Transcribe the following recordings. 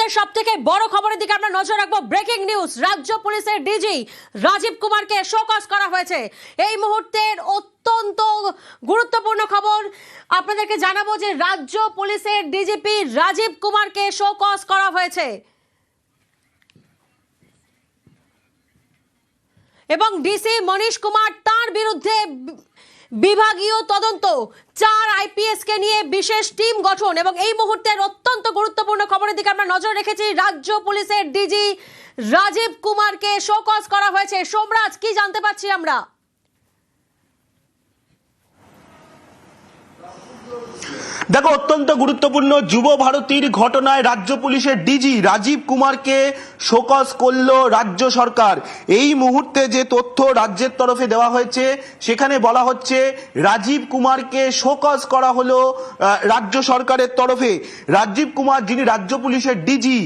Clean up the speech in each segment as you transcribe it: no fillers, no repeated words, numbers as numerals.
মুহূর্তের সবথেকে বড় খবরের দিকে আমরা নজর রাখবো। ব্রেকিং নিউজ, রাজ্য পুলিশের ডিজি রাজীব কুমারকে শোকজ করা হয়েছে। এই মুহূর্তের অত্যন্ত গুরুত্বপূর্ণ খবর আপনাদেরকে জানাবো যে রাজ্য পুলিশের ডিজিপি রাজীব কুমারকে শোকজ করা হয়েছে এবং ডিসি মনীশ কুমার তার বিরুদ্ধে বিভাগীয় তদন্ত, 4 আইপিএস কে নিয়ে বিশেষ টিম গঠন। এবং এই মুহূর্তের অত্যন্ত গুরুত্বপূর্ণ খবরের দিকে আমরা নজর রেখেছি। রাজ্য পুলিশের ডিজি রাজীব কুমারকে শোকজ করা হয়েছে। সোমরাজ, কি জানতে পাচ্ছি আমরা? দেখো, অত্যন্ত গুরুত্বপূর্ণ যুব ভারতীর ঘটনায় রাজ্য পুলিশের ডিজি রাজীব কুমারকে শোকজ করলো রাজ্য সরকার। এই মুহূর্তে যে তথ্য রাজ্যের তরফে দেওয়া হয়েছে সেখানে বলা হচ্ছে রাজীব কুমারকে শোকজ করা হলো রাজ্য সরকারের তরফে। রাজীব কুমার, যিনি রাজ্য পুলিশের ডিজি,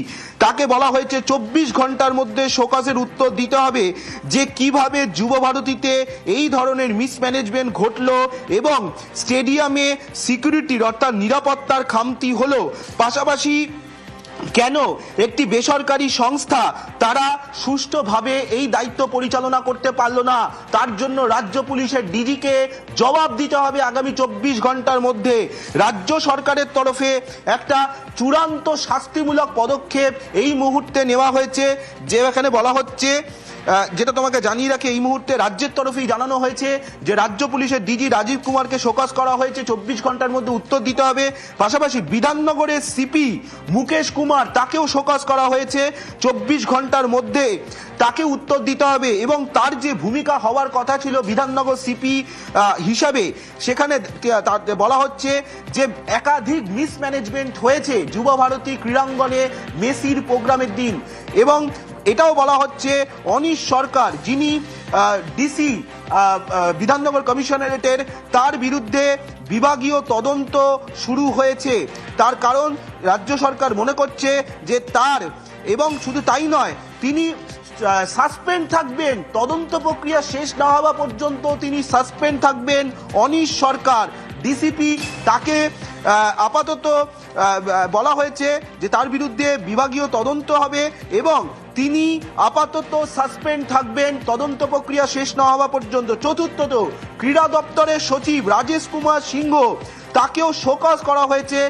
তাকে বলা হয়েছে 24 ঘন্টার মধ্যে শোকজের উত্তর দিতে হবে যে কিভাবে যুব ভারতীতে এই ধরনের মিসম্যানেজমেন্ট ঘটলো এবং স্টেডিয়ামে সিকিউরিটির অর্থাৎ নিরাপত্তার খামতি হলো। পাশাপাশি কেন একটি বেসরকারি সংস্থা তারা সুষ্ঠুভাবে এই দায়িত্ব পরিচালনা করতে পারলো না, তার জন্য রাজ্য পুলিশের ডিজিকে জবাব দিতে হবে আগামী 24 ঘন্টার মধ্যে। রাজ্য সরকারের তরফে একটা চূড়ান্ত শাস্তিমূলক পদক্ষেপ এই মুহূর্তে নেওয়া হয়েছে, যেখানে বলা হচ্ছে, যেটা তোমাকে জানিয়ে রাখি, এই মুহূর্তে রাজ্যের তরফেই জানানো হয়েছে যে রাজ্য পুলিশের ডিজি রাজীব কুমারকে শোকজ করা হয়েছে, 24 ঘন্টার মধ্যে উত্তর দিতে হবে। পাশাপাশি বিধাননগরের সিপি মুকেশ কুমার, তাকেও শোকজ করা হয়েছে, 24 ঘন্টার মধ্যে তাকে উত্তর দিতে হবে। এবং তার যে ভূমিকা হওয়ার কথা ছিল বিধাননগর সিপি হিসাবে, সেখানে বলা হচ্ছে যে একাধিক মিসম্যানেজমেন্ট হয়েছে যুব ভারতী ক্রীড়াঙ্গনে মেসির প্রোগ্রামের দিন। এবং এটাও বলা হচ্ছে অনিশ সরকার, যিনি ডিসি বিধাননগর কমিশনারেটের, তার বিরুদ্ধে বিভাগীয় তদন্ত শুরু হয়েছে। তার কারণ রাজ্য সরকার মনে করছে যে তার, এবং শুধু তাই নয়, তিনি সাসপেন্ড থাকবেন, তদন্ত প্রক্রিয়া শেষ না হওয়া পর্যন্ত তিনি সাসপেন্ড থাকবেন। অনিশ সরকার ডিসিপি, তাকে আপাতত বলা হয়েছে যে তার বিরুদ্ধে বিভাগীয় তদন্ত হবে এবং তিনি আপাতত সাসপেন্ড থাকবেন তদন্ত প্রক্রিয়া শেষ না হওয়া পর্যন্ত। চতুর্থত, ক্রীড়া দপ্তরের সচিব রাজেশ কুমার সিংহ, তাকেও শোকজ করা হয়েছে।